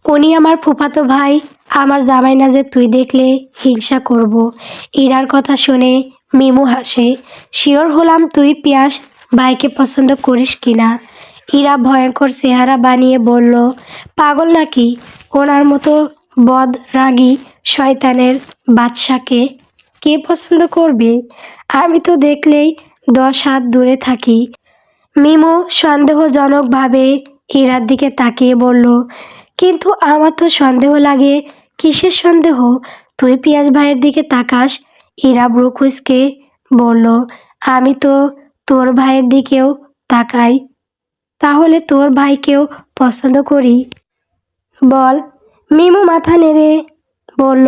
উনি আমার ফুফাতো ভাই। আমার জামাই না যে তুই দেখলে হিংসা করব। ইরার কথা শুনে মিমু হাসে। শিওর হলাম তুই পিয়াস ভাইকে পছন্দ করিস কিনা। ইরা ভয়ঙ্কর চেহারা বানিয়ে বলল, পাগল নাকি? ওনার মতো বদরাগী শয়তানের বাদশাকে কে পছন্দ করবে? আমি তো দেখলেই 10 হাত দূরে থাকি। মিমু সন্দেহজনকভাবে ইরার দিকে তাকিয়ে বলল, কিন্তু আমার তো সন্দেহ লাগে। কিসের সন্দেহ? তুই পিয়াস ভাইয়ের দিকে তাকাস। ইরা ভ্রু কুঁচকে বলল, আমি তো তোর ভাইয়ের দিকেও তাকাই। তাহলে তোর ভাইকেও পছন্দ করি? বল। মিমু মাথা নেড়ে বলল,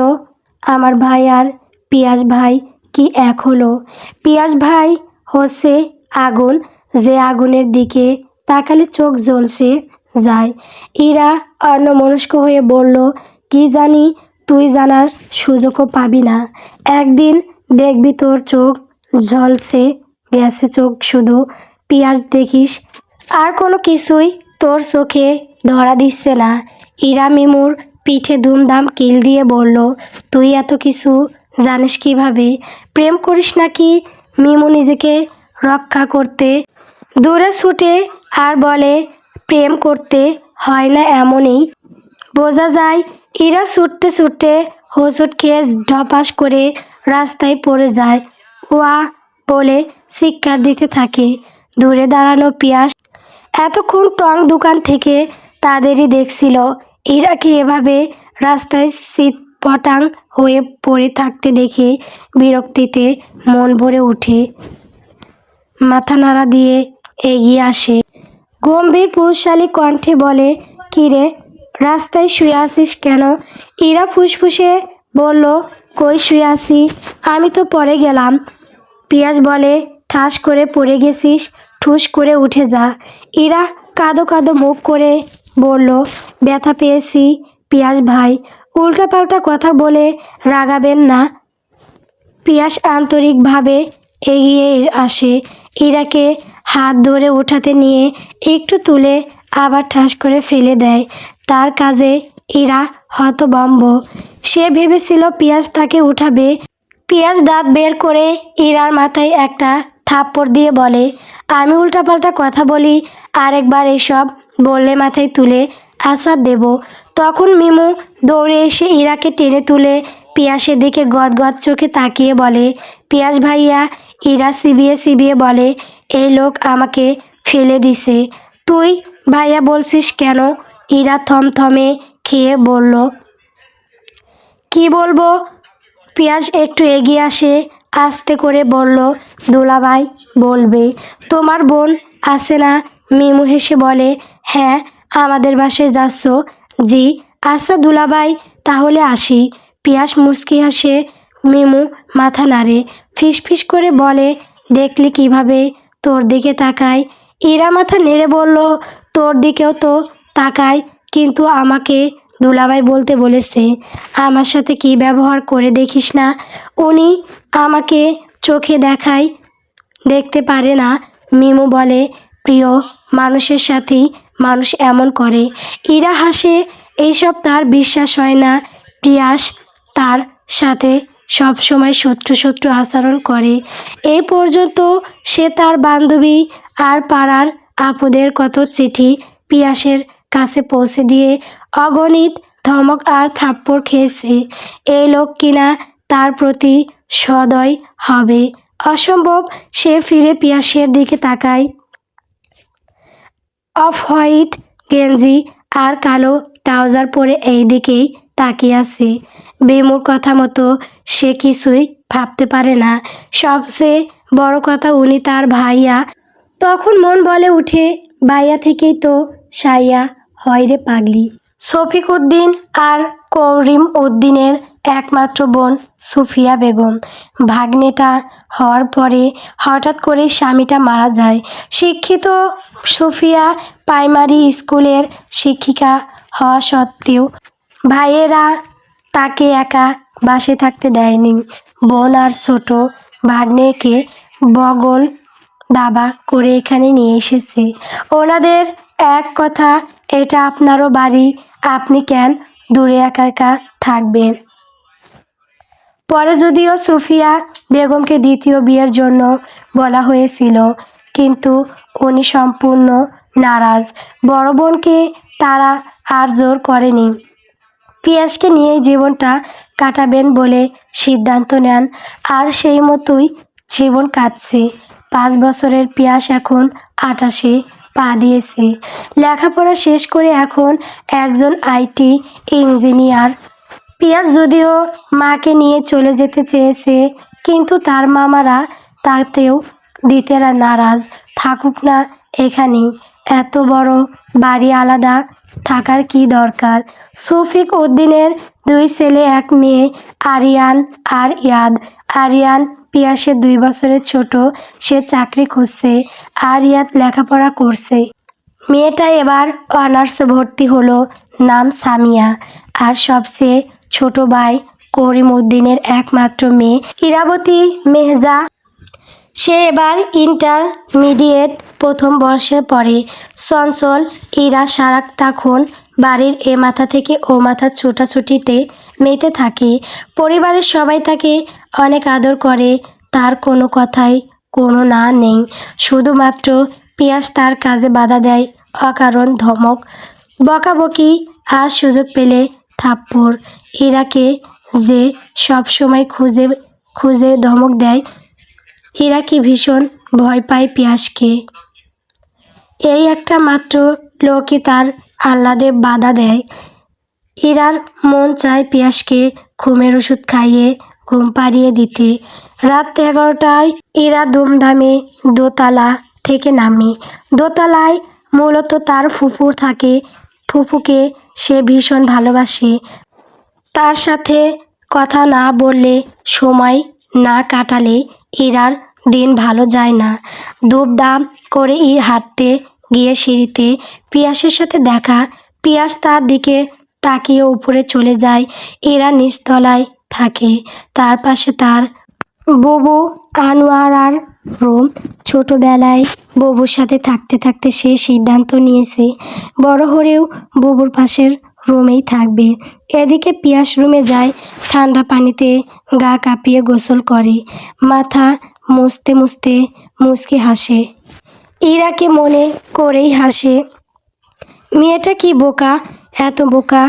আমার ভাই আর পিয়াস ভাই কি এক হলো? পিয়াস ভাই হচ্ছে আগুন, যে আগুনের দিকে তাকালে চোখ জ্বলসে যায়। ইরা অন্যমনস্ক হয়ে বলল, কি জানি, তুই জানার সুযোগও পাবি না। একদিন দেখবি তোর চোখ ঝলসে গেছে, চোখ শুধু পিয়াস দেখিস, আর কোনো কিছুই তোর চোখে ধরা দিচ্ছে না। ইরা মিমুর পিঠে ধুমধাম কিল দিয়ে বলল, তুই এত কিছু জানিস কিভাবে? প্রেম করিস নাকি? মিমু নিজেকে রক্ষা করতে দূরে ছুটে আর বলে, প্রেম করতে হয় না এমনই বোঝা যায়। ইরা ছুটতে ছুটতে হোঁচট খেয়ে ঢপাস করে রাস্তায় পড়ে যায়। ওয়া বলে চিৎকার দিতে থাকে। দূরে দাঁড়ানো পিয়াস এতক্ষণ টং দোকান থেকে তাদেরই দেখছিল। ইরাকে এভাবে রাস্তায় চিৎপটাং হয়ে পড়ে থাকতে দেখে বিরক্তিতে মন ভরে ওঠে। মাথা নাড়া দিয়ে এগিয়ে আসে। গম্ভীর পুরুষালী কণ্ঠে বলে, কিরে, রাস্তায় শুয়ে আছিস কেন? ইরা ফুসফুসে বলল, কই শুয়ে আছি? আমি তো পড়ে গেলাম। পিয়াস বলে, ঠাস করে পড়ে গেছিস, ঠুস করে উঠে যা। ইরা কাঁদো কাঁদো মুখ করে বলল, ব্যথা পেয়েছি পিয়াস ভাই। উল্টাপাল্টা কথা বলে রাগাবেন না। পিয়াস আন্তরিকভাবে এগিয়ে আসে। ইরাকে হাত ধরে উঠাতে নিয়ে একটু তুলে আবার ঠাস করে ফেলে দেয়। তার কাজে ইরা হতভম্ব। সে ভেবেছিল পিয়াস তাকে উঠাবে। পিয়াস দাঁত বের করে ইরার মাথায় একটা থাপ্পড় দিয়ে বলে, আমি উল্টাপাল্টা কথা বলি, আরেকবার এসব বললে মাথায় তুলে আছাড় দেব। তখন মিমু দৌড়ে এসে ইরাকে টেনে তুলে পিয়াসের দিকে গদগদ চোখে তাকিয়ে বলে, পিয়াস ভাইয়া। ইরা চিবিয়ে চিবিয়ে বলে, এই লোক আমাকে ফেলে দিছে। তুই ভাইয়া বলছিস কেন? ইরা থমথমে খেয়ে বলল, কি বলবো? পিয়াস একটু এগিয়ে আসে, আস্তে করে বলল, দুলাভাই বলবে। তোমার বোন আছে না? মিমু হেসে বলে, হ্যাঁ, আমাদের বাসায় যাচ্ছ? জি। আচ্ছা দুলাভাই, তাহলে আসি। পিয়াস মুচকি হাসে। মিমু মাথা নাড়ে, ফিসফিস করে বলে, দেখলি কিভাবে তোর দিকে তাকায়? ইরা মাথা নেড়ে বলল, তোর দিকেও তো তাকায়, কিন্তু আমাকে দুলাভাই বলতে বলেছে। আমার সাথে কি ব্যবহার করে দেখিস না? উনি আমাকে চোখে দেখায়, দেখতে পারে না। মিমু বলে, প্রিয় মানুষের সাথেই মানুষ এমন করে। ইরা হাসে, এইসব তার বিশ্বাস হয় না। পিয়াস তার সাথে সব সময় শত্রু শত্রু আচরণ করে। এই পর্যন্ত সে তার বান্ধবী আর পাড়ার আপুদের কত চিঠি পিয়াসের কাছে পৌঁছে দিয়ে অগণিত ধমক আর থাপ্পড় খেয়েছে। এই লোক কিনা তার প্রতি সদয় হবে? অসম্ভব। সে ফিরে পিয়াসের দিকে তাকায়। অফ হোয়াইট গেঞ্জি আর কালো ট্রাউজার পরে এই দিকেই তাকিয়ে আছে। বেমুর কথা মতো সে কিছুই ভাবতে পারে না। সবচেয়ে বড় কথা, উনি তার ভাইয়া। তখন মন বলে উঠে, ভাইয়া থেকেই তো সাইয়া হয় রে পাগলি। শফিক উদ্দিন আর করিম উদ্দিনের একমাত্র বোন সুফিয়া বেগম। ভাগ্নেটা হওয়ার পরে হঠাৎ করে স্বামীটা মারা যায়। শিক্ষিত সুফিয়া প্রাইমারি স্কুলের শিক্ষিকা হওয়া সত্ত্বেও ভাইয়েরা তাকে একা বাসে থাকতে দেয়নি। বোন আর ছোট ভাগ্নেকে বগল দাবা করে এখানে নিয়ে এসেছে। ওনাদের এক কথা, এটা আপনারও বাড়ি, আপনি কেন দূরে একা একা থাকবেন? পরে যদিও সুফিয়া বেগমকে দ্বিতীয় বিয়ের জন্য বলা হয়েছিল, কিন্তু উনি সম্পূর্ণ নারাজ। বড় বোনকে তারা আর জোর করেনি। পিয়াসকে নিয়েই জীবনটা কাটাবেন বলে সিদ্ধান্ত নেন, আর সেই মতোই জীবন কাটছে। 5 বছরের পিয়াস এখন 28-এ পা দিয়েছে। লেখাপড়া শেষ করে এখন একজন আইটি ইঞ্জিনিয়ার। পিয়াস যদিও মাকে নিয়ে চলে যেতে চেয়েছে, কিন্তু তার মামারা তাতেও দিতে নারাজ। থাকুক না এখানেই, এত বড় বাড়ি আলাদা থাকার কি দরকার? শফিক উদ্দিনের 2 ছেলে 1 মেয়ে, আরিয়ান আর ইয়াদ। আরিয়ান পিয়াসের 2 বছরের ছোট, সে চাকরি খুঁজছে, আর ইয়াদ লেখাপড়া করছে। মেয়েটা এবার অনার্সে ভর্তি হলো, নাম সামিয়া। আর সবচেয়ে ছোট ভাই করিম উদ্দিনের একমাত্র মেয়ে ইরাবতী মেহজা। সে এবার ইন্টারমিডিয়েট প্রথম বর্ষে পড়ে। চঞ্চল ইরা সারাক্ষণ বাড়ির এ মাথা থেকে ও মাথা ছোটাছুটিতে মেতে থাকে। পরিবারের সবাই তাকে অনেক আদর করে, তার কোনো কথাই কোনো না নেই। শুধুমাত্র পিয়াস তার কাজে বাধা দেয়, অকারণ ধমক, বকাবকি, আর সুযোগ পেলে থাপ্পড়। ইরাকে যে সব সময় খুঁজে খুঁজে ধমক দেয়, ইরা কি ভীষণ ভয় পায় পিয়াসকে। এই একটা মাত্র লোকই তার আহ্লাদে বাধা দেয়। ইরার মন চায় পিয়াসকে ঘুমের ওষুধ খাইয়ে ঘুম পাড়িয়ে দিতে। রাত 11টায় ইরা ধুমধামে দোতলা থেকে নামে। দোতলায় মূলত তার ফুফু থাকে। ফুফুকে সে ভীষণ ভালোবাসে। তার সাথে কথা না বললে, সময় না কাটালে ইরার দিন ভালো যায় না। দুমদাম করে হাঁটতে গিয়ে সিঁড়িতে পিয়াসের সাথে দেখা। পিয়াস তার দিকে তাকিয়ে উপরে চলে যায়। ইরা নিচতলায় থাকে, তার পাশে তার বুবু আনোয়ারার রুম। ছোটবেলায় বুবুর সাথে থাকতে থাকতে সে সিদ্ধান্ত নিয়েছে বড় হলেও বুবুর পাশের রুমেই থাকবে। এদিকে পিয়াস রুমে যায়, ঠান্ডা পানিতে গা কাঁপিয়ে গোসল করে, মাথা মুছতে মুছতে মুচকি হাসে। ইরাকে মনে করেই হাসে। মেয়েটা কি বোকা! এত বোকা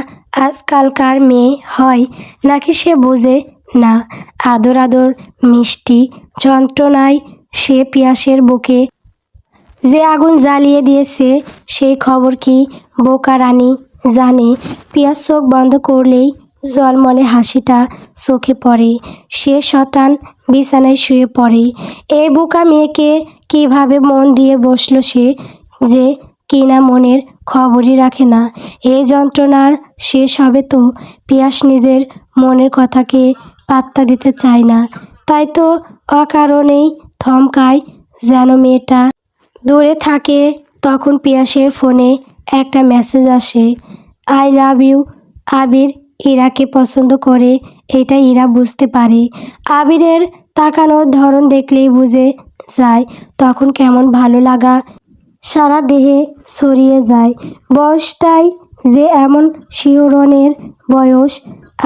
আজকালকার মেয়ে হয় নাকি সে বোঝে না। আদর আদর মিষ্টি যন্ত্রণায় সে পিয়াসের বুকে যে আগুন জ্বালিয়ে দিয়েছে, সেই খবর কি বোকা রানী জানে? পিয়াস চোখ বন্ধ করলেই জলমলে হাসিটা চোখে পড়ে। সে শটান বিছানায় শুয়ে পড়ে। এই বোকা মেয়েকে কিভাবে মন দিয়ে বসলো সে, যে কিনা মনের খবরই রাখে না। এই যন্ত্রণার শেষ হবে তো? পিয়াস নিজের মনের কথাকে পাত্তা দিতে চায় না, তাই তো অকারণেই থমকায় যেন মেয়েটা দূরে থাকে। তখন পিয়াসের ফোনে একটা মেসেজ আসে, আই লাভ ইউ আবির। ইরাকে পছন্দ করে এটা ইরা বুঝতে পারে। আবিরের তাকানোর ধরন দেখলেই বুঝে যায় তখন কেমন ভালো লাগা সারা দেহে ছড়িয়ে যায়। বয়সটাই যে এমন শিহরণের বয়স।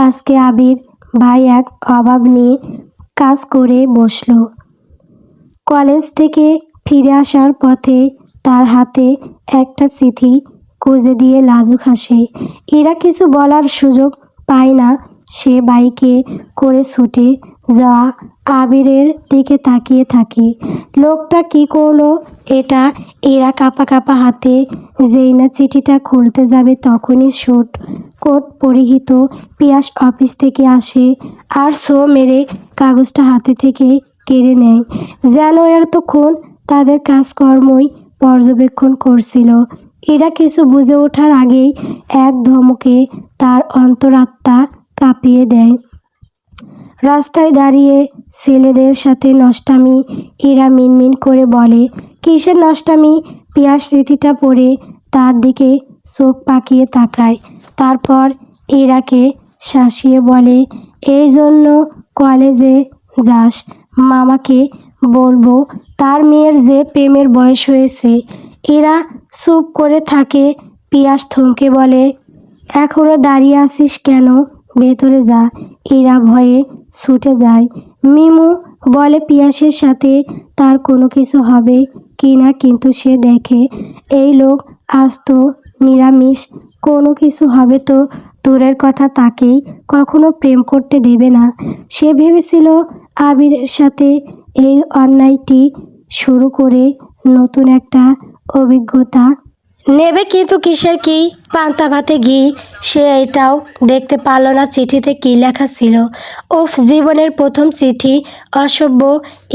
আজকে আবির ভাই এক অভাব নিয়ে কাজ করে বসলো। কলেজ থেকে ফিরে আসার পথে তার হাতে একটা চিঠি খুঁজে দিয়ে লাজুক হাসে। ইরা কিছু বলার সুযোগ পায় না। সে বাইকে করে ছুটে যাওয়া আবিরের দিকে তাকিয়ে থাকে। লোকটা কি করলো এটা? ইরা কাঁপা কাঁপা হাতে যেই না চিঠিটা খুলতে যাবে, তখনই স্যুট কোট পরিহিত পিয়াস অফিস থেকে আসে আর ছো মেরে কাগজটা হাতে থেকে কেড়ে নেয়, যেন এতক্ষণ তাদের কাজকর্মই পর্যবেক্ষণ করছিল। এরা কিছু বুঝে ওঠার আগেই এক ধমকে তার অন্তরাত্মা কাঁপিয়ে দেয়। রাস্তায় দাঁড়িয়ে ছেলেদের সাথে নষ্টামি। এরা মিনমিন করে বলে, কিসের নষ্টামি? পিয়াস স্মৃতিটা পড়ে তার দিকে চোখ পাকিয়ে তাকায়। তারপর ইরাকে শাসিয়ে বলে, এই জন্য কলেজে যাস? মামাকে বলবো তার মেয়ের যে প্রেমের বয়স হয়েছে। এরা চুপ করে থাকে। পিয়াস থমকে বলে, এখনো দাঁড়িয়ে আছিস কেন? ভেতরে যা। ইরা ভয়ে ছুটে যায়। মিমু বলে পিয়াসের সাথে তার কোনো কিছু হবে কি না, কিন্তু সে দেখে এই লোক আস্ত নিরামিষ। কোনো কিছু হবে তো দূরের কথা, তাকেই কখনো প্রেম করতে দেবে না। সে ভেবেছিল আবিরের সাথে এই অন্যায়টি শুরু করে নতুন একটা অভিজ্ঞতা নেবে, কিন্তু কিসের কি? পান্তা ভাতে ঘি। সে এটাও দেখতে পারল না চিঠিতে কি লেখা ছিল। উফ, জীবনের প্রথম চিঠি অসভ্য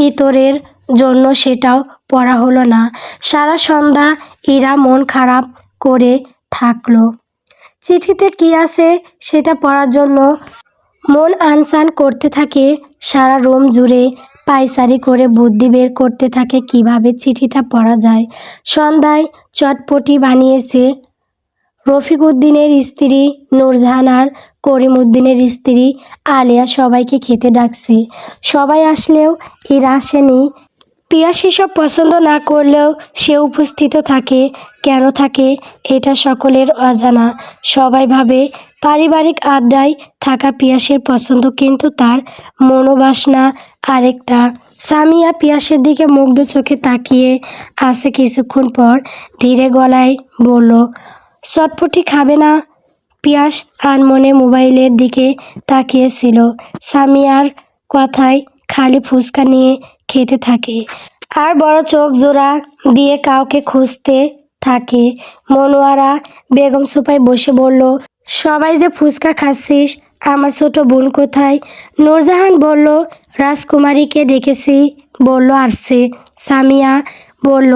ইতরের জন্য, সেটাও পড়া হলো না। সারা সন্ধ্যা ইরা মন খারাপ করে থাকলো। চিঠিতে কি আছে সেটা পড়ার জন্য মন আনসান করতে থাকে। সারা রুম জুড়ে পায়চারি করে বুদ্ধি বের করতে থাকে কিভাবে চিঠিটা পড়া যায়। সন্ধ্যায় চটপটি বানিয়েছে রফিক উদ্দিনের স্ত্রী নূরজাহান আর করিম উদ্দিনের স্ত্রী আলিয়া। সবাইকে খেতে ডাকছে। সবাই আসলেও ইরা আসেনি। পিয়া সেসব পছন্দ না করলেও সে উপস্থিত থাকে। কেন থাকে এটা সকলের অজানা। সবাই ভাবে পারিবারিক আড্ডায় থাকা পিয়াসের পছন্দ, কিন্তু তার মনোবাসনা আরেকটা। সামিয়া পিয়াসের দিকে মুগ্ধ চোখে তাকিয়ে আছে। কিছুক্ষণ পর ধীরে গলায় বলল, চটপটি খাবে না? পিয়াস আনমনে মোবাইলের দিকে তাকিয়েছিল। সামিয়ার কথায় খালি ফুচকা নিয়ে খেতে থাকে আর বড় চোখ জোড়া দিয়ে কাউকে খুঁজতে থাকে। মনোয়ারা বেগম সোফায় বসে বলল, সবাই যে ফুচকা খাচ্ছিস, আমার ছোট বোন কোথায়? নূরজাহান বলল, রাজকুমারীকে ডেকেছি, বলল আসছে। সামিয়া বলল,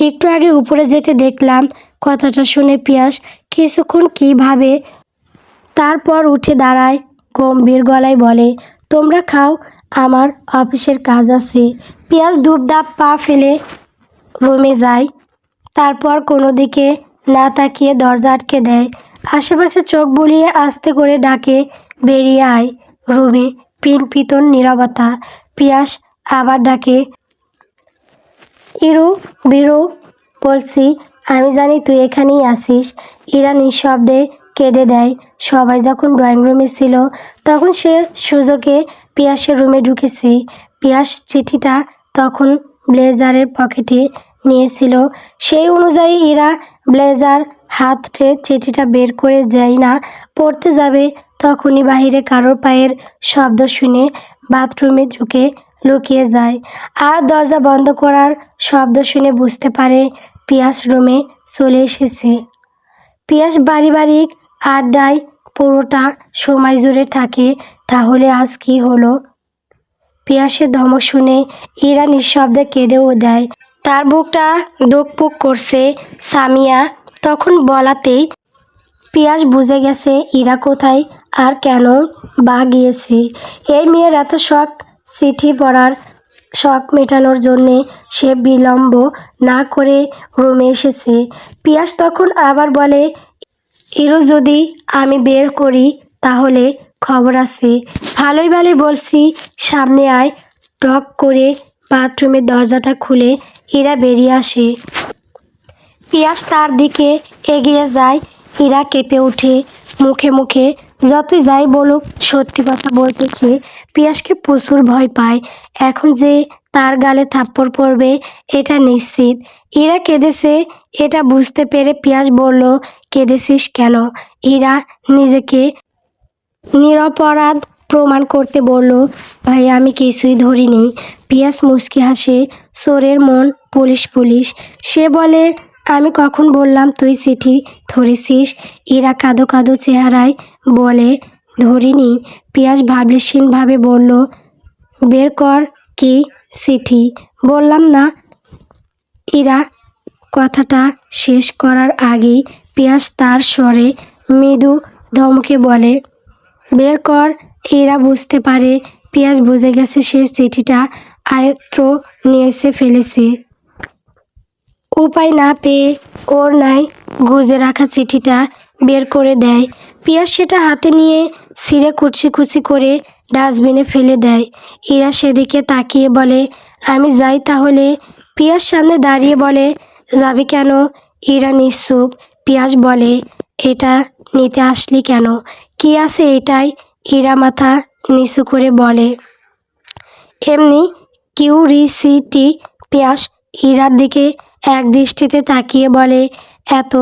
একটু আগে উপরে যেতে দেখলাম। কথাটা শুনে পিয়াস কিছুক্ষণ কী ভাবে, তারপর উঠে দাঁড়ায়, গম্ভীর গলায় বলে, তোমরা খাও, আমার অফিসের কাজ আছে। পিয়াস দুপদাপ পা ফেলে রুমে যায়। তারপর কোনো দিকে না তাকিয়ে দরজা আটকে দেয়। আশেপাশে চোখ বুলিয়ে আস্তে করে ডাকে, বেরিয়ে আয়। রুমে পিনপিতন নীরবতা। পিয়াস আবার ডাকে, ইরু, বিরু, বলছি, আমি জানি তুই এখানেই আসিস। ইরা নিঃশব্দে কেঁদে দেয়। সবাই যখন ড্রয়িং রুমে ছিল তখন সে সুযোগে পিয়াসের রুমে ঢুকেছে। পিয়াস চিঠিটা তখন ব্লেজারের পকেটে নিয়েছিল। সেই অনুযায়ী ইরা ব্লেজার হাতে চিঠিটা বের করে যায় না পড়তে যাবে, তখনই বাহিরে কারোর পায়ের শব্দ শুনে বাথরুমে ঢুকে লুকিয়ে যায়। আর দরজা বন্ধ করার শব্দ শুনে বুঝতে পারে পিয়াস রুমে চলে এসেছে। পিয়াস পারিবারিক আড্ডায় পুরোটা সময় জুড়ে থাকে। তাহলে আজ কি হলো? পিয়াসের ধমক শুনে ইরা নিঃশব্দে কেঁদেও দেয়। তার বুকটা ধুকপুক করছে। সামিয়া তখন বলাতেই পিয়াস বুঝে গেছে ইরা কোথায় আর কেন বা গিয়েছে। এই মেয়ের এত শখ চিঠি পড়ার, শখ মেটানোর জন্যে সে বিলম্ব না করে রুমে এসেছে। পিয়াস তখন আবার বলে, ইরু, যদি আমি বের করি তাহলে খবর আছে। ভালোই ভালোই বলছি, সামনে আয়। টক করে বাথরুমের দরজাটা খুলে ইরা বেরিয়ে আসে। পিয়াস তার দিকে এগিয়ে যায়। ইরা কেঁপে ওঠে। মুখে মুখে যতই যাই বলুক, সত্যি কথা বলতে সে পিয়াসকে প্রচুর ভয় পায়। এখন যে তার গালে থাপ্পড় পড়বে এটা নিশ্চিত। ইরা কেঁদেছে এটা বুঝতে পেরে পিয়াস বলল, কেঁদেছিস কেন? ইরা নিজেকে নিরপরাধ প্রমাণ করতে বলল, ভাই আমি কিছুই ধরিনি। পিয়াস মুচকি হাসে। চোরের মন পুলিশ পুলিশ। সে বলে, আমি কখন বললাম তুই চিঠি ধরেছিস? ইরা কাঁদো কাঁদো চেহারায় বলে, ধরিনি। পিয়াস ভাবলেশীনভাবে বলল, বের কর কি চিঠি। বললাম না। ইরা কথাটা শেষ করার আগেই পিয়াস তার স্বরে মৃদু ধমকে বলে, বের কর। এরা বুঝতে পারে, পিয়াস বুঝে গেছে সে চিঠিটা আয়ত্ত নিয়েছে ফেলেছে। উপায় না পেয়ে ওর নাই গুজে রাখা চিঠিটা বের করে দেয়। পিয়াস সেটা হাতে নিয়ে ছিঁড়ে কুচি কুচি করে ডাস্টবিনে ফেলে দেয়। ইরা সেদিকে তাকিয়ে বলে, আমি যাই তাহলে। পিয়াস সামনে দাঁড়িয়ে বলে, যাবি কেন? ইরা নিশ্চুপ। পিয়াস বলে, এটা নিতে আসলি কেন? কি আছে এটাই? ইরা মাথা নিচু করে বলে। এমনি কিউরিসিটি। পিয়াস ইরার দিকে এক দৃষ্টিতে তাকিয়ে বলে, এত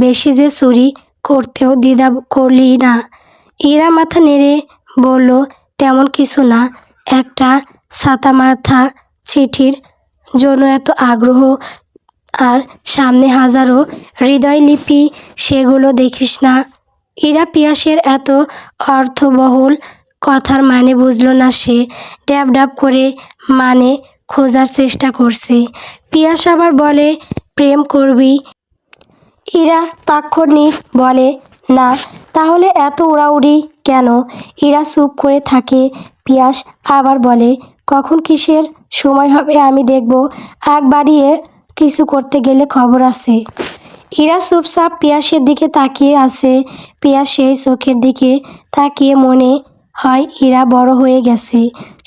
বেশি যে চুরি করতেও দ্বিধা করলি না? ইরা মাথা নেড়ে বলল, তেমন কিছু না। একটা ছাতা মাথা চিঠির জন্য এত আগ্রহ, আর সামনে হাজারো হৃদয়লিপি, সেগুলো দেখিস না? ইরা পিয়াসের এত অর্থবহুল কথার মানে বুঝল না। সে ড্যাব ড্যাব করে মানে খোঁজার চেষ্টা করছে। পিয়াস আবার বলে, প্রেম করবি? ইরা তাৎক্ষণিক বলে, না। তাহলে এত উড়াউড়ি কেন? ইরা চুপ করে থাকে। পিয়াস আবার বলে, কখন কিসের সময় হবে আমি দেখব। আগ বাড়িয়ে কিছু করতে গেলে খবর আছে। ইরা চুপচাপ পিয়াসের দিকে তাকিয়ে আছে। পিয়াস সেই চোখের দিকে তাকিয়ে মনে হয় ইরা বড় হয়ে গেছে।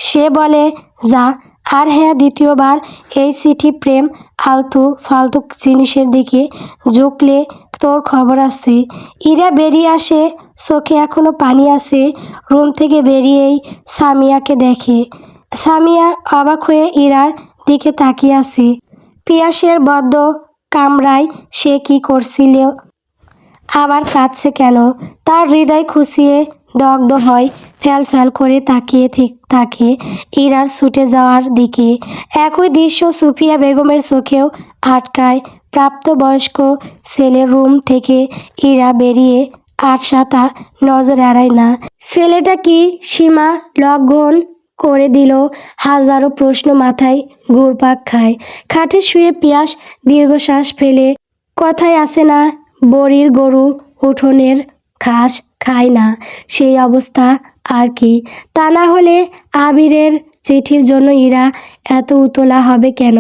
সে বলে, যা। আর হ্যাঁ, দ্বিতীয়বার এই চিঠি প্রেম আলতু ফালতু জিনিসের দিকে ঝুঁকলে তোর খবর আছে। ইরা বেরিয়ে আসে, চোখে এখনো পানি আছে। রুম থেকে বেরিয়েই সামিয়াকে দেখে। সামিয়া অবাক হয়ে ইরার দিকে তাকিয়ে আছে। পিয়াসের বদ্ধ কামরায় সে কি করছিল? আবার কাঁদছে কেন? তার হৃদয় খুশিয়ে দগ্ধ হয়। ফ্যাল ফ্যাল করে তাকিয়ে থাকে ইরার ছুটে যাওয়ার দিকে। একই দৃশ্য সুফিয়া বেগমের চোখেও আটকায়। প্রাপ্তবয়স্ক ছেলের রুম থেকে ইরা বেরিয়ে আটসাঁতা নজর এড়ায় না। ছেলেটা কি সীমা লঙ্ঘন করে দিল? হাজারো প্রশ্ন মাথায় ঘুরপাক খায়। খাটে শুয়ে পিয়াস দীর্ঘশ্বাস ফেলে। কথায় আছে না, বড়ির গরু উঠোনের ঘাস খায় না, সেই অবস্থা আর কি। তা না হলে আবিরের চিঠির জন্য ইরা এত উতলা হবে কেন?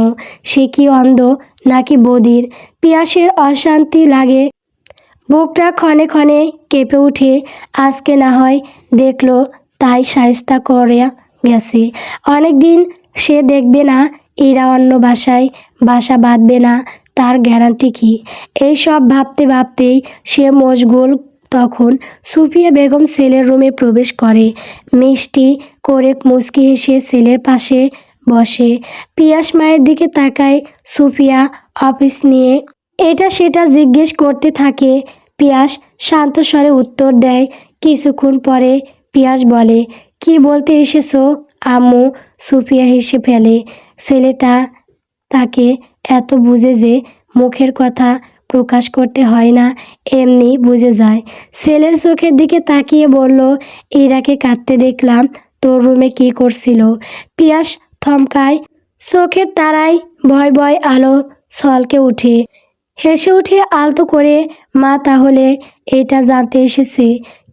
সে কি অন্ধ নাকি বধির? পিয়াসের অশান্তি লাগে। বুকটা ক্ষণে ক্ষণে কেঁপে উঠে। আজকে না হয় দেখলো, তাই শায়েস্তা করে গেছে। অনেক দিন সে দেখবে না, ইরা অন্য বাসা বাঁধবে না, তার গ্যারান্টি কি? এই সব ভাবতে ভাবতেই সে মশগুল। তখন সুফিয়া বেগম ছেলের রুমে প্রবেশ করে। মিষ্টি করে মুচকি হেসে ছেলের পাশে বসে। পিয়াস মায়ের দিকে তাকায়। সুফিয়া অফিস নিয়ে এটা সেটা জিজ্ঞেস করতে থাকে। পিয়াস শান্ত স্বরে উত্তর দেয়। কিছুক্ষণ পরে পিয়াস বলে, কি বলতে এসেছো আম্মু? সুফিয়া হেসে ফেলে। ছেলেটা তাকে এত বুঝে যে মুখের কথা প্রকাশ করতে হয় না, এমনি বুঝে যায়। ছেলের চোখের দিকে তাকিয়ে বলল, ইরাকে কাঁদতে দেখলাম, তোর রুমে কি করছিল? পিয়াস থমকায়। চোখের তারায় ভয় ভয় আলো ছলকে উঠে। হেসে উঠে আলতো করে, মা তাহলে এটা জানতে এসেছে?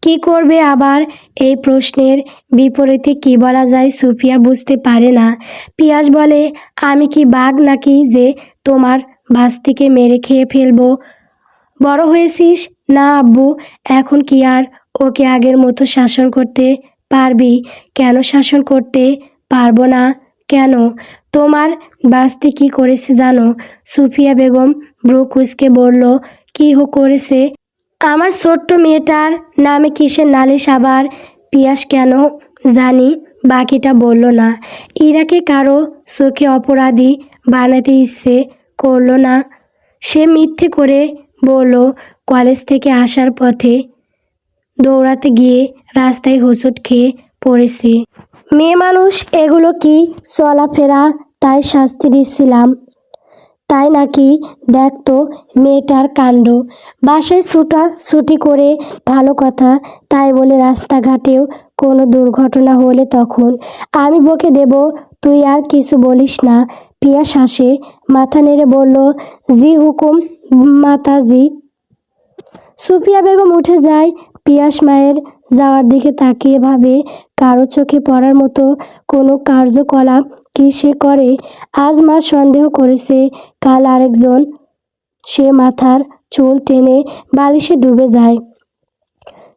কি করবে আবার? এই প্রশ্নের বিপরীতে কি বলা যায় সুফিয়া বুঝতে পারে না। পিয়াস বলে, আমি কি বাঘ নাকি যে তোমার ভাস্তিকে মেরে খেয়ে ফেলবো? বড় হয়েছিস না আব্বু, এখন কি আর ওকে আগের মতো শাসন করতে পারবি? কেন শাসন করতে পারবো না? কেন? তোমার বাস্তি কি করেছে জানো? সুফিয়া বেগম ব্রু কুঁচকে বলল, কি করেছে? আমার ছোট্ট মেয়েটার নামে কিসের নালিশ আবার? পিয়াস কেন জানি বাকিটা বলল না। ইরাকে কারো চোখে অপরাধী বানাতে ইচ্ছে করলো না। সে মিথ্যে করে বলল, কলেজ থেকে আসার পথে দৌড়াতে গিয়ে রাস্তায় হোঁচট খেয়ে পড়েছে। মেয়ে মানুষ এগুলো কি চলাফেরা, তাই শাস্তি দিচ্ছিলাম। তাই নাকি? দেখতো মেয়েটার কাণ্ড। বাসায় ছুটি করে ভালো কথা, তাই বলে রাস্তাঘাটেও কোনো দুর্ঘটনা হলে তখন আমি বকে দেব, তুই আর কিছু বলিস না? পিয়াস হাসে, মাথা নেড়ে বলল, জি হুকুম মাতাজি। সুফিয়া বেগম উঠে যায়। পিয়াস মায়ের যাওয়ার দিকে তাকিয়ে ভাবে, কারো চোখে পড়ার মতো কোনো কার্যকলাপ কি সে করে? আজ মা সন্দেহ করেছে, কাল আরেকজন। সে মাথার চুল টেনে বালিশে ডুবে যায়।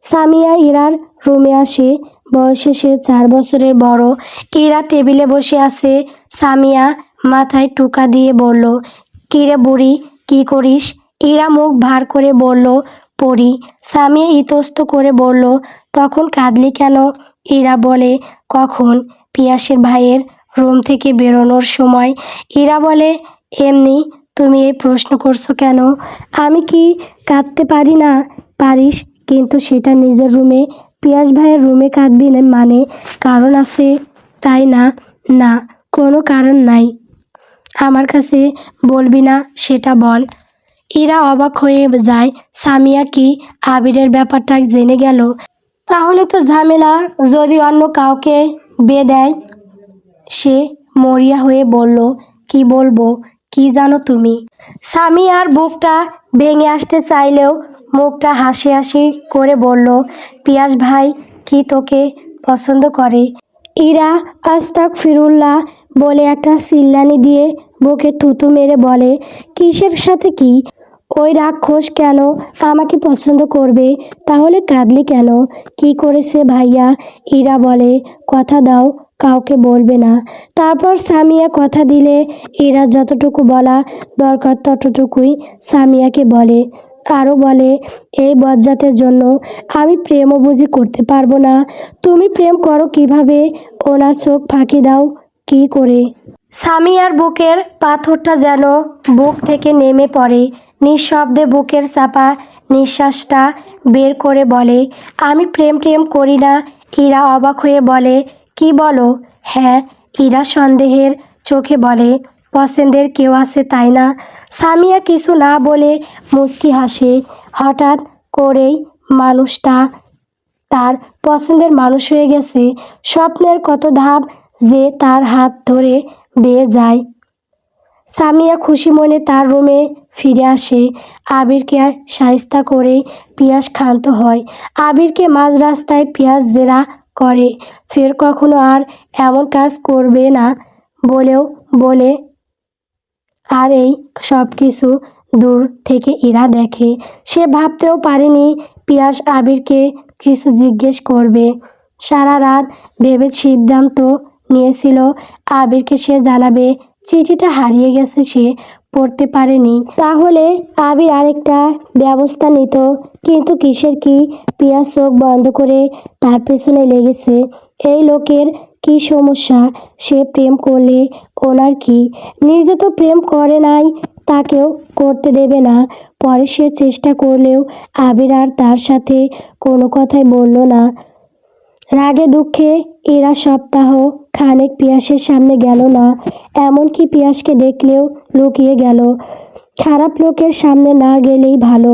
সামিয়া ইরার রুমে আসে। বয়সে সে 4 বছরের বড়। ইরা টেবিলে বসে আছে। সামিয়া মাথায় টোকা দিয়ে বলল, কিরে বুড়ি, কি করিস? ইরা মুখ ভার করে বলল, পড়ি। সামিয়া ইতস্ত করে বলল, তখন কাঁদলি কেন? ইরা বলে, কখন? পিয়াসের ভাইয়ের রুম থেকে বেরোনোর সময়। ইরা বলে, এমনি। তুমি এই প্রশ্ন করছো কেন? আমি কি কাঁদতে পারি না? পারিস, কিন্তু সেটা নিজের রুমে। পিয়াস ভাইয়ের রুমে কাঁদবি না মানে কারণ আছে, তাই না? না, কোনো কারণ নাই। আমার কাছে বলবি না সেটা বল। ইরা অবাক হয়ে যায়। সামিয়া কি আবিরের ব্যাপারটা জেনে গেল? তাহলে তো ঝামেলা। যদি অন্য কাউকে বিয়ে দেয়? সে মরিয়া হয়ে বলল, কি বলবো? কি জানো তুমি? সামিয়ার বুকটা ভেঙে আসতে চাইলেও মুখটা হাসি হাসি করে বলল, পিয়াস ভাই কি তোকে পছন্দ করে? ইরা আস্তাগফিরুল্লাহ বলে একটা চিল্লানি দিয়ে বুকে থুতু মেরে বলে, কিসের সাথে কি? ওই রাক্ষস কেন আমাকে পছন্দ করবে? তাহলে কাঁদলি কেন? কি করেছে ভাইয়া? ইরা বলে, কথা দাও কাউকে বলবে না। তারপর সামিয়া কথা দিলে ইরা যতটুকু বলা দরকার ততটুকুই সামিয়াকে বলে। আরও বলে, এই বজ্জাতের জন্য আমি প্রেমও বুঝি করতে পারবো না। তুমি প্রেম করো কিভাবে? ওনার চোখ ফাঁকি দাও কি করে? সামিয়ার বুকের পাথরটা যেন বুক থেকে নেমে পড়ে। নিঃশব্দে বুকের চাপা নিঃশ্বাসটা বের করে বলে, আমি প্রেম টেম করি না। ইরা অবাক হয়ে বলে, কি বলো? হ্যাঁ। ইরা সন্দেহের চোখে বলে, পছন্দের কেউ আছে তাই না? সামিয়া কিছু না বলে মুচকি হাসে। হঠাৎ করেই মানুষটা তার পছন্দের মানুষ হয়ে গেছে। স্বপ্নের কত ধাপ যে তার হাত ধরে বেয়ে যায়। সামিয়া খুশি মনে তার রুমে ফিরে আসে। আবিরকে শায়েস্তা করে পিয়াস ক্ষান্ত হয়। আবিরকে মাঝ রাস্তায় পিয়াস জেরা করে, ফের কখনো আর এমন কাজ করবে না বলেও বলে। আর এই সব কিছু দূর থেকে ইরা দেখে। সে ভাবতেও পারেনি পিয়াস আবিরকে কিছু জিজ্ঞেস করবে। সারা রাত ভেবে সিদ্ধান্ত নিয়েছিল আবিরকে সে জানাবে চিঠিটা হারিয়ে গেছে, সে পড়তে পারেনি। তাহলে আবির আরেকটা ব্যবস্থা নিত। কিন্তু কিসের কি? পিয়াস চোখ বন্ধ করে তার পেছনে লেগেছে। এই লোকের কি সমস্যা? সে প্রেম করলে ওনার কি? নিজে তো প্রেম করে নাই, তাকেও করতে দেবে না। পরে সে চেষ্টা করলেও আবির আর তার সাথে কোনো কথাই বলল না। রাগে দুঃখে এরা সপ্তাহ খানেক পিয়াসের সামনে গেল না। এমনকি পিয়াসকে দেখলেও লুকিয়ে গেল। খারাপ লোকের সামনে না গেলেই ভালো।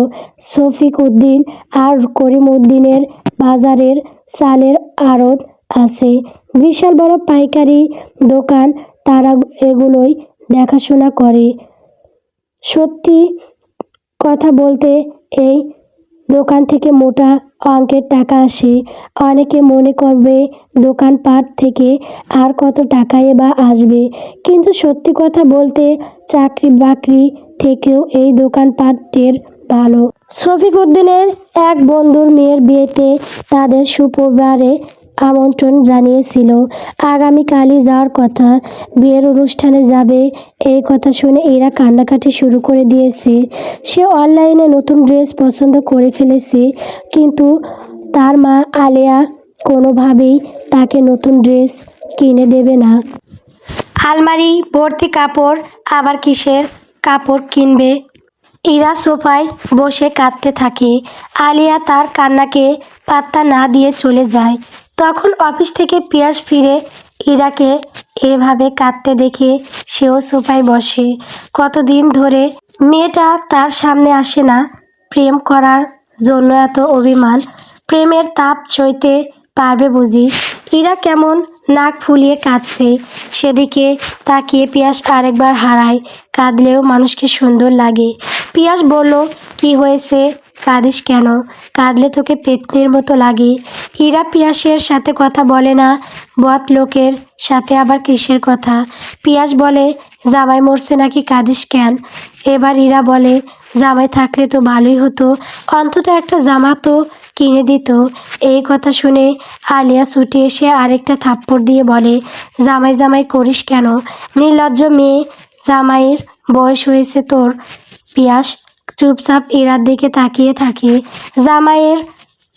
শফিক উদ্দিন আর করিম উদ্দিনের বাজারের চালের আড়ত আছে, বিশাল বড় পাইকারি দোকান। তারা এগুলোই দেখাশোনা করে। সত্যি কথা বলতে এই দোকান থেকে মোটা অঙ্কের টাকা আসে। অনেকে মনে করবে দোকানপাট থেকে আর কত টাকাই বা আসবে, কিন্তু সত্যি কথা বলতে চাকরি বাকরি থেকেও এই দোকানপাটের ভালো। শফিক উদ্দিনের এক বন্ধুর মেয়ের বিয়েতে তাদের সুপরিবারে আমন্ত্রণ জানিয়েছিল। আগামীকালই যাওয়ার কথা। বিয়ের অনুষ্ঠানে যাবে এই কথা শুনে এরা কান্নাকাটি শুরু করে দিয়েছে। সে অনলাইনে নতুন ড্রেস পছন্দ করে ফেলেছে, কিন্তু তার মা আলেয়া কোনোভাবেই তাকে নতুন ড্রেস কিনে দেবে না। আলমারি ভর্তি কাপড়, আবার কিসের কাপড় কিনবে? ইরা সোফায় বসে কাঁদতে থাকে। আলিয়া তার কান্নাকে পাত্তা না দিয়ে চলে যায়। তখন অফিস থেকে পিয়াস ফিরে ইরাকে এভাবে কাঁদতে দেখে সেও সোফায় বসে। কতদিন ধরে মেয়েটা তার সামনে আসে না। প্রেম করার জন্য এত অভিমান, প্রেমের তাপ সইতে পারবে বুঝি? ইরা কেমন নাক ফুলিয়ে কাঁদছে। সেদিকে তাকিয়ে পিয়াস আরেকবার হারায়। কাঁদলেও মানুষকে সুন্দর লাগে। পিয়াস বলল, কি হয়েছে? কাঁদিস কেন? কাঁদলে তোকে পেতনির মতো লাগে। ইরা পিয়াসের সাথে কথা বলে না। বদ লোকের সাথে আবার কিসের কথা? পিয়াস বলে, জামাই মরছে নাকি, কাঁদিস কেন? এবার ইরা বলে, জামাই থাকলে তো ভালোই হতো, অন্তত একটা জামা তো কিনে দিত। এই কথা শুনে আলিয়া ছুটে এসে আরেকটা থাপ্পড় দিয়ে বলে, জামাই জামাই করিস কেন? নির্লজ্জ মেয়ে, জামাইয়ের বয়স হয়েছে তোর। পিয়াস চুপচাপ ইরার দিকে তাকিয়ে থাকে। জামাইয়ের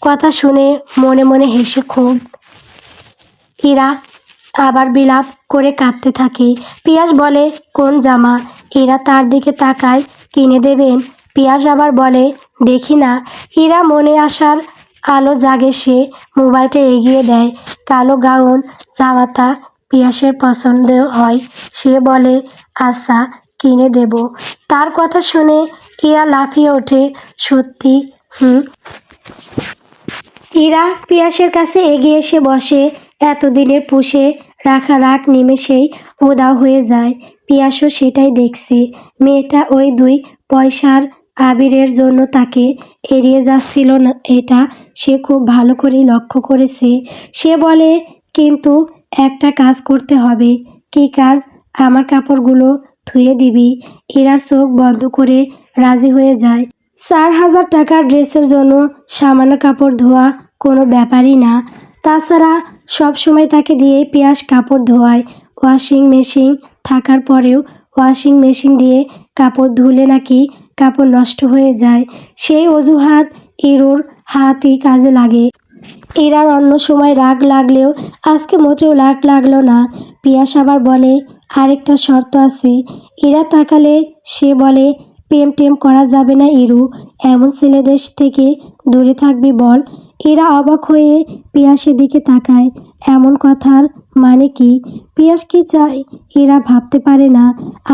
কথা শুনে মনে মনে হেসে খুব। ইরা আবার বিলাপ করে কাঁদতে থাকে। পিয়াস বলে, কোন জামা? ইরা তার দিকে তাকায়, কিনে দেবেন? পিয়াস আবার বলে, দেখি না। ইরা মনে আসার আলো জাগে, সে মোবাইলটা এগিয়ে দেয়। কালো গাউন জামাটা পিয়াসের পছন্দ হয়। সে বলে, আচ্ছা কিনে দেব। তার কথা শুনে ইরা লাফিয়ে ওঠে, সত্যি? হুম। ইরা পিয়াসের কাছে এগিয়ে এসে বসে। এতদিনের পুষে রাখা রাগ নিমেষেই উধাও হয়ে যায়। পিয়াসও সেটাই দেখছে। মেয়েটা ওই 2 পয়সার আবিরের জন্য তাকে এড়িয়ে যাচ্ছিল না, এটা সে খুব ভালো করেই লক্ষ্য করেছে। সে বলে, কিন্তু একটা কাজ করতে হবে। কি কাজ? আমার কাপড়গুলো ধুয়ে দিবি। ইরার চোখ বন্ধ করে রাজি হয়ে যায়। 4,000 টাকার ড্রেসের জন্য সামান্য কাপড় ধোয়া কোনো ব্যাপারই না। তাছাড়া সবসময় তাকে দিয়ে পিয়াস কাপড় ধোয়ায়। ওয়াশিং মেশিন থাকার পরেও ওয়াশিং মেশিন দিয়ে কাপড় ধুলে নাকি কাপড় নষ্ট হয়ে যায়। সেই অজুহাত ইরুর হাতই কাজে লাগে। ইরার অন্য সময় রাগ লাগলেও আজকে মোটেও রাগ লাগলো না। পিয়াস আবার বলে, আরেকটা শর্ত আছে। ইরা তাকালে সে বলে, প্রেম টেম করা যাবে না ইরু, এমন ছেলেদের থেকে দূরে থাকবি বল। ইরা অবাক হয়ে পিয়াসের দিকে তাকায়। এমন কথার মানে কি? পিয়াস কি চায় ইরা ভাবতে পারে না,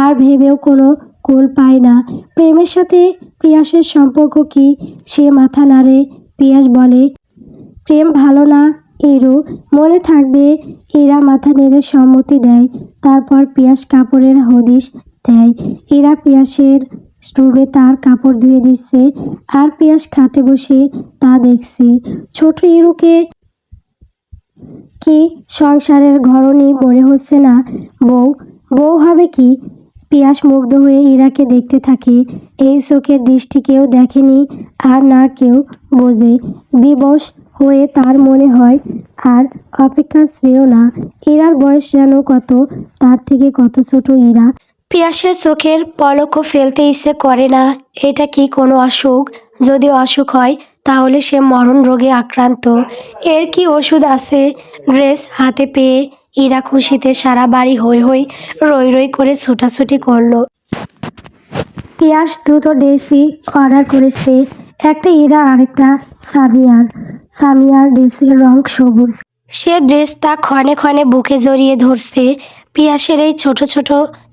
আর ভেবেও কোনো কুল পায় না। প্রেমের সাথে পিয়াসের সম্পর্ক কি? সে মাথা নাড়ে। পিয়াস বলে, প্রেম ভালো না ইরু, মনে থাকবে। ইরা মাথা নেড়ে সম্মতি দেয়। তারপর পিয়াস কাপড়ের হদিশ দেয়। ইরা পিয়াসের রুমে তার কাপড় ধুয়ে দিচ্ছে, আর পিয়াস খাটে বসে তা দেখছে। ছোট ইরুকে কি সংসারের ঘরণী মনে হচ্ছে না? বউ বউ হবে কি? পিয়াস মুগ্ধ হয়ে ইরাকে দেখতে থাকে। এই চোখের দৃষ্টি কেউ দেখেনি, আর না কেউ বোঝে। বিবশ হয়ে তার মনে হয় আর অপেক্ষা শ্রেয় না। ইরার বয়স যেন কত, তার থেকে কত ছোট ইরা। পিয়াসের চোখের পলকও ফেলতে ইচ্ছে করে না। এটা কি কোনো অসুখ? যদি অসুখ হয় তাহলে সে মরণ রোগে আক্রান্ত। এর কি ওষুধ আছে? ড্রেস হাতে পেয়ে ইরা খুশিতে সারা বাড়ি হই হই রই রই করে ছুটাছুটি করলো। পিয়াস দুটো ড্রেসই অর্ডার করেছে, একটা ইরা আরেকটা সামিয়ার। সামিয়ার ড্রেসের রং সবুজ। সে ড্রেসটা ক্ষণে ক্ষণে বুকে জড়িয়ে ধরছে। পিয়াসের এই ছোট ছোট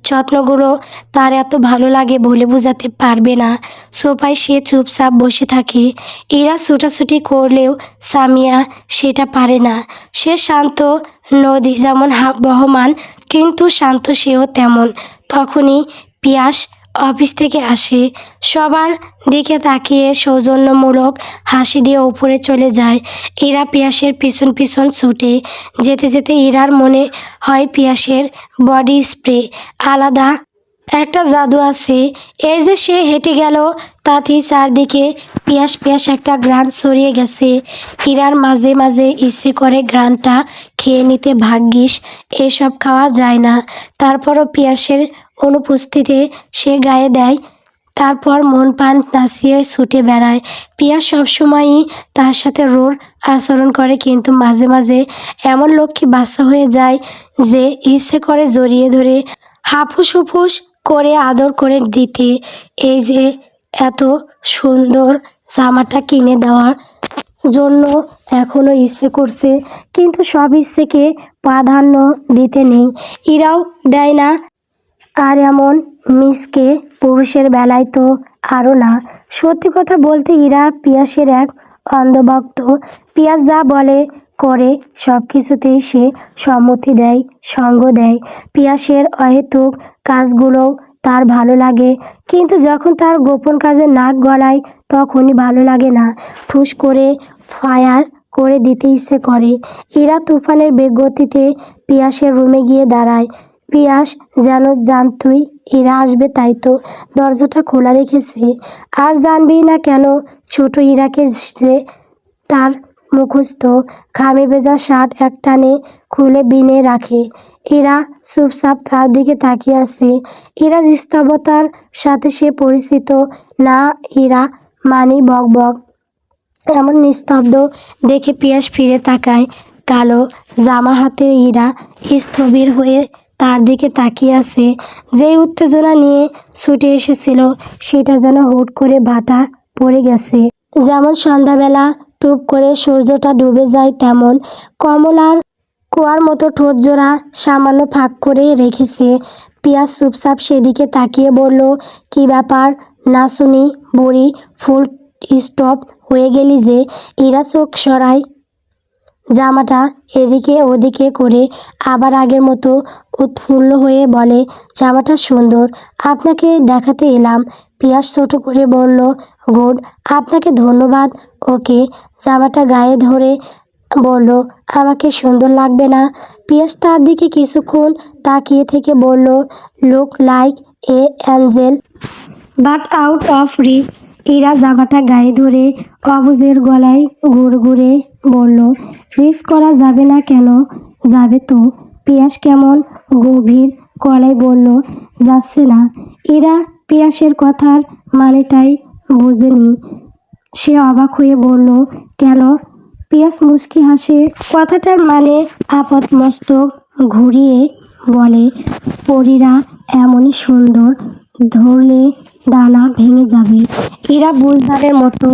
যত্নগুলো তার এত ভালো লাগে বলে বোঝাতে পারবে না। সোফায় সে চুপচাপ বসে থাকে। ইরা ছুটাছুটি করলেও সামিয়া সেটা পারে না। সে শান্ত, নদী যেমন বহমান, কিন্তু শান্ত সেও তেমন। তখনই পিয়াস অফিস থেকে আসে। সবার দিকে তাকিয়ে সৌজন্যমূলক হাসি দিয়ে উপরে চলে যায়। ইরা পিয়াসের পিছন পিছন ছুটে যেতে যেতে ইরার মনে হয় পিয়াসের বডি স্প্রে আলাদা একটা জাদু আছে। এই যে সে হেঁটে গেল, তাতেই চারদিকে পিয়াস পিয়াস একটা ঘ্রাণ ছড়িয়ে গেছে। ইরার মাঝে মাঝে ইচ্ছে করে ঘ্রাণটা খেয়ে নিতে, ভাগ্যিস এসব খাওয়া যায় না। তারপরও পিয়াসের অনুপস্থিতিতে সে গায়ে দেয়। তারপর মন প্রাণ নাচিয়ে ছুটে বেড়ায়। পিয়াস সবসময়ই তার সাথে রূঢ় আচরণ করে, কিন্তু মাঝে মাঝে এমন লক্ষ্মী বাচ্চা হয়ে যায় যে ইচ্ছে করে জড়িয়ে ধরে হাফুস হুফুস করে আদর করে দিতে। এই যে এত সুন্দর জামাটা কিনে দেওয়ার জন্য এখনো ইচ্ছে করছে, কিন্তু সব ইচ্ছেকে প্রাধান্য দিতে নেই। ইরাও দেয় না। আর এমন মিসকে পুরুষের বেলায় তো আরও না। সত্যি কথা বলতে ইরা পিয়াসের এক অন্ধভক্ত। পিয়াস যা বলে করে, সব কিছুতেই সে সম্মতি দেয়, সঙ্গ দেয়। পিয়াসের অহেতুক কাজগুলোও তার ভালো লাগে, কিন্তু যখন তার গোপন কাজে নাক গলায় তখনই ভালো লাগে না। ঠুস করে ফায়ার করে দিতে ইচ্ছে করে। ইরা তুফানের বেগগতিতে পিয়াসের রুমে গিয়ে দাঁড়ায়। পিয়াস যেন জানতই ইরা আসবে, তাই তো দরজাটা খোলা রেখেছে। আর জানবেই না কেন, ছোট ইরাকে যে তার মুখস্থ ঘামে ভেজা শার্ট একটানে খুলে বিনে রাখে। ইরা চুপচাপ তার দিকে তাকিয়ে আছে। ইরার স্তব্ধতার সাথে সে পরিচিত না। ইরা মানি বক বক। এমন নিস্তব্ধ দেখে পিয়াস ফিরে তাকায়। কালো জামা হাতে ইরা স্থবির হয়ে তার দিকে তাকিয়ে আছে। যেই উত্তেজনা নিয়ে ছুটে এসেছিল সেটা যেন হুট করে ভাটা পড়ে গেছে। যেমন সন্ধ্যাবেলা টুপ করে সূর্যটা ডুবে যায়, তেমন কমলার কুয়ার মতো ঠোঁট জোড়া সামান্য ফাঁক করে রেখেছে। পিয়াস চুপচাপ সেদিকে তাকিয়ে বলল, কি ব্যাপার নাচুনি বুড়ি, ফুল স্টপ হয়ে গেলি যে? ইরা চোখ সরায় জামাটা এদিকে ওদিকে করে আবার আগের মতো উৎফুল্ল হয়ে বলে, জামাটা সুন্দর, আপনাকে দেখাতে এলাম। পিয়াস ছোট করে বলল, গুড, আপনাকে ধন্যবাদ। ওকে। জামাটা গায়ে ধরে বলল, আমাকে সুন্দর লাগবে না? পিয়াস তার দিকে কিছুক্ষণ তাকিয়ে থেকে বলল, look like a angel but out of reach. Ira জামাটা গায়ে ধরে অবুজের গলায় গুড়গুড়ে বলল, রিচ করা যাবে না কেন? যাবে তো। পিয়াস কেমন গভীর গলায় বলল, যাচ্ছে না। ইরা পিয়াসের কথার মানেটাই বুঝেনি। সে অবাক হয়ে বলল, কেন? পিয়াস মুচকি হাসে। কথাটার মানে আপাতমস্তক ঘুরিয়ে বলে, পরীরা এমনই সুন্দর, ধরলে ডানা ভেঙে যাবে। ইরা বুঝদারের মতো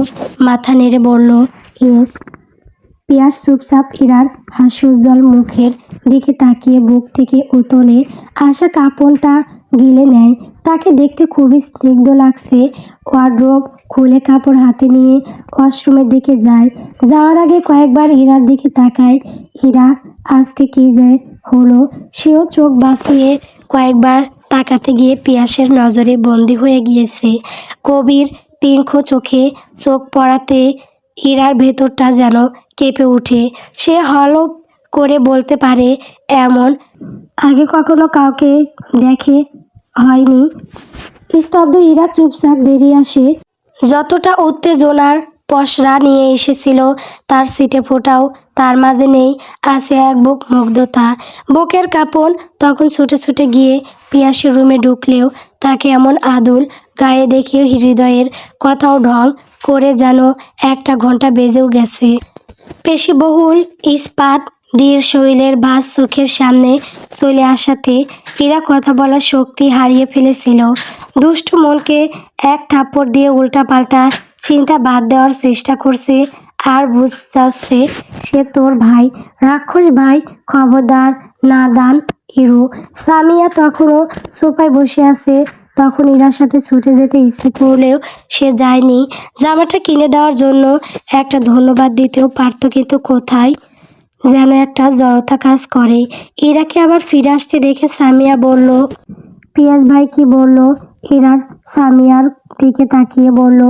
মাথা নেড়ে বলল, ইয়েস। পিয়াস চুপচাপ ইরার হাস্যোজ্জ্বল মুখের দিকে তাকিয়ে বুক থেকে উতলে আসা কাঁপনটা গিলে নেয়। তাকে দেখতে খুবই স্নিগ্ধ লাগছে। ওয়ার্ড্রোব খুলে কাপড় হাতে নিয়ে ওয়াশরুমের দিকে যায়। যাওয়ার আগে কয়েকবার ইরার দিকে তাকায়। ইরা আজকে কি যে হলো, সেও চোখ বাঁচিয়ে কয়েকবার তাকাতে গিয়ে পিয়াসের নজরে বন্দী হয়ে গিয়েছে। গভীর তীক্ষ্ণ চোখে চোখ পড়াতে ইরার ভেতরটা যেন কেঁপে ওঠে। সে হলপ করে বলতে পারে, এমন আগে কখনো কাউকে দেখে হয়নি। স্তব্ধ ইরা চুপচাপ বেরিয়ে আসে। যতটা উত্তেজনার পসরা নিয়ে এসেছিল তার সিটে ফোটাও তার মাঝে নেই। আছে এক বুক মুগ্ধতা। বুকের কাঁপন তখন ছুটে ছুটে গিয়ে পিয়াসের রুমে ঢুকলেও তাকে এমন আদুল গায়ে দেখে হৃদয়ের কথাও ঢং করে যেন একটা ঘন্টা বেজেও গেছে। পেশিবহুল ইস্পাত দৃঢ় শরীরের ভাঁজ চোখের সামনে চলে আসাতে এরা কথা বলার শক্তি হারিয়ে ফেলেছিল। দুষ্ট মনকে এক থাপ্পড় দিয়ে উল্টাপাল্টা চিন্তা বাদ দেওয়ার চেষ্টা করছে। আর বুঝাচ্ছে, সে তোর ভাই, রাক্ষস ভাই, খবরদার না দান ইরু। সামিয়া তখনও সোফায় বসে আছে। তখন ইরার সাথে ছুটে যেতে ইচ্ছে করলেও সে যায়নি। জামাটা কিনে দেওয়ার জন্য একটা ধন্যবাদ দিতেও পারত, কিন্তু কোথায় যেন একটা জড়তা কাজ করে। ইরাকে আবার ফিরে আসতে দেখে সামিয়া বলল, পিয়াস ভাই কি বলল? ইরার সামিয়ার দিকে তাকিয়ে বলল,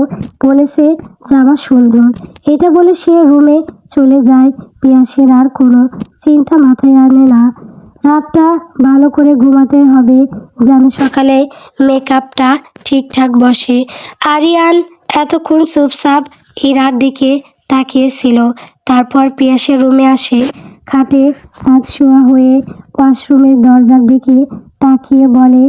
বলেছে জামা সুন্দর। এটা বলে সে রুমে চলে যায়। পিয়াসের আর কোনো চিন্তা মাথায় আনে না। রাতটা ভালো করে ঘুমাতে হবে যেন সকালে মেকআপটা ঠিকঠাক বসে। আরিয়ান এতক্ষণ চুপচাপ ইরার দিকে তাকিয়েছিল। তারপর পিয়াসের রুমে আসে। খাটে হাত শোয়া হয়ে ওয়াশরুমের দরজার দিকে তাকিয়ে বলে,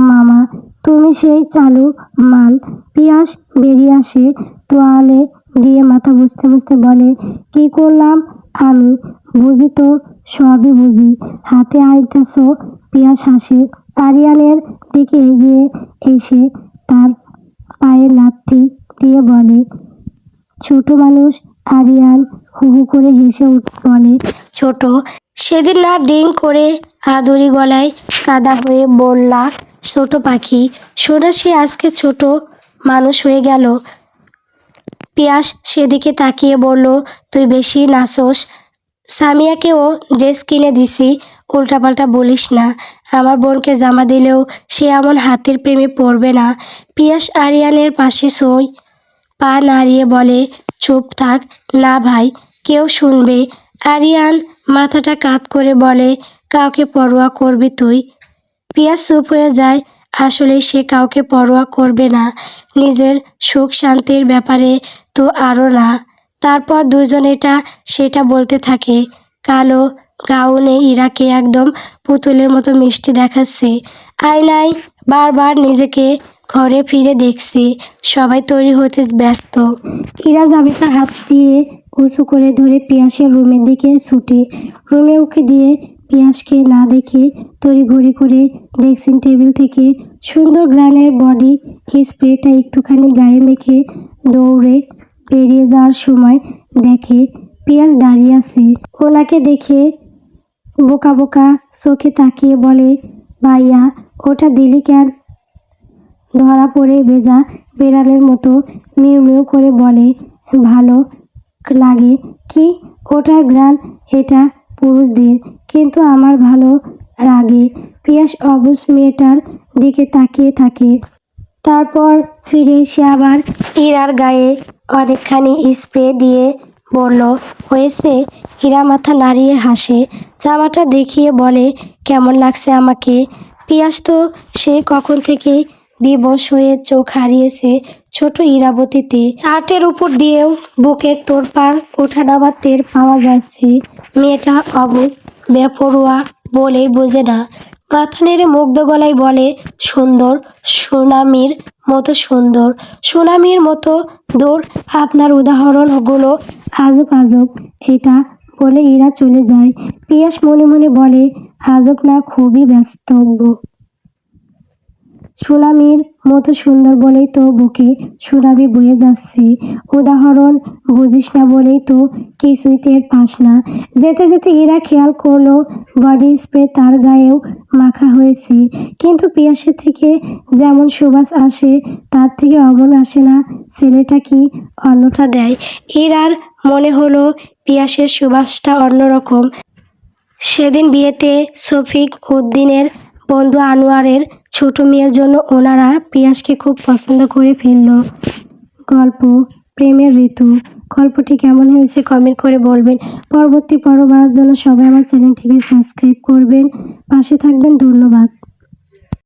মামা তুমি সেই চালু মাল। পিয়াস বেরিয়ে আসে। তোয়ালে দিয়ে মাথা বুঝতে বুঝতে বলে, কি করলাম আমি? বুঝি তো, সবই বুঝি। হাতে আইতেছ। পিয়াস হাসে। আরিয়ানের দিকে এগিয়ে এসে তার পায়ে লাথি দিয়ে বলে, ছোট মানুষ। আরিয়ান হু হু করে হেসে বলে, ছোট? সেদিন না ডিং করে আদুরি গলায় কাদা হয়ে বললা, ছোট পাখি শোনা, সে আজকে ছোট মানুষ হয়ে গেল। পিয়াস সেদিকে তাকিয়ে বলল, তুই বেশি নাচোস। সামিয়াকেও ড্রেস কিনে দিছি, উল্টাপাল্টা বলিস না। আমার বোনকে জামা দিলেও সে এমন হাতের প্রেমে পড়বে না। পিয়াস আরিয়ানের পাশে শোয়, পা নাড়িয়ে বলে, চুপ থাক না ভাই, কেউ শুনবে। আরিয়ান মাথাটা কাত করে বলে, কাউকে পরোয়া করবি তুই? পিয়াস চুপ হয়ে যায়। আসলে সে কাউকে পরোয়া করবে না, নিজের সুখ শান্তির ব্যাপারে তো আরও না। তারপর দুজন এটা সেটা বলতে থাকে। কালো গাউনে ইরাকে একদম পুতুলের মতো মিষ্টি দেখাচ্ছে। আয়নায় বারবার নিজেকে ঘরে ফিরে দেখছে। সবাই তৈরি হতে ব্যস্ত। ইরা জামাটা হাত দিয়ে উঁচু করে ধরে পিয়াসের রুমের দিকে ছুটে। রুমে উকি দিয়ে পিয়াসকে না দেখে তড়িঘড়ি করে ড্রেসিং টেবিল থেকে সুন্দর গ্রানের বডি স্প্রেটা একটুখানি গায়ে মেখে দৌড়ে বেরিয়ে যাওয়ার সময় দেখে পিয়াস দাঁড়িয়ে আছে। ওনাকে দেখে বোকা বোকা চোখে তাকিয়ে বলে, ভাইয়া ওটা দিলি কেন? ধরা পড়ে ভেজা বেড়ালের মতো মিউ মিউ করে বলে, ভালো লাগে কি ওটার ঘ্রাণ? এটা পুরুষদের, কিন্তু আমার ভালো লাগে। পিয়াস অবুঝ মেয়েটার দিকে তাকিয়ে থাকে। তারপর ফিরে এসে আবার ইরার গায়ে অনেকখানি স্প্রে দিয়ে বলল, হয়েছে? ইরা মাথা নাড়িয়ে হাসে। জামাটা দেখিয়ে বলে, কেমন লাগছে আমাকে? পিয়াস তো সে কখন থেকে বিবশ হয়ে চোখ হারিয়েছে ছোট ইরাবতীতে। শার্টের উপর দিয়েও বুকের তোড়পাড় ওঠানামার টের পাওয়া যাচ্ছে। মেয়েটা অবুঝ বেপরোয়া বলেই বোঝে না। মাথা নেড়ে মুগ্ধ গলায় বলে, সুন্দর, সুনামির মতো সুন্দর। সুনামির মতো দূর, আপনার উদাহরণগুলো আজব আজব। এটা বলে ইরা চলে যায়। পিয়াস মনে মনে বলে, আজব না, খুবই বাস্তব। সুনামির মতো সুন্দর বলেই তো বুকে সুনামি বয়ে যাচ্ছে। উদাহরণ বুঝিস না বলেই তো কিছুই টের পাস না। যেতে যেতে ইরা খেয়াল করলো বডি স্প্রে তার গায়েও মাখা হয়েছে, কিন্তু পিয়াসের থেকে যেমন সুবাস আসে তার থেকে অমন আসে না। ছেলেটা কি অন্যটা দেয়? ইরার মনে হলো পিয়াসের সুবাসটা অন্যরকম। সেদিন বিয়েতে শফিক উদ্দিনের বন্ধু আনোয়ারের ছোট মেয়ের জন্য ওনারা পিয়াসকে খুব পছন্দ করে ফেলল। গল্প প্রেমের ঋতু। গল্পটি কেমন হয়েছে কমেন্ট করে বলবেন। পরবর্তী পর্ব পাওয়ার জন্য সবাই আমার চ্যানেলটিকে সাবস্ক্রাইব করবেন, পাশে থাকবেন। ধন্যবাদ।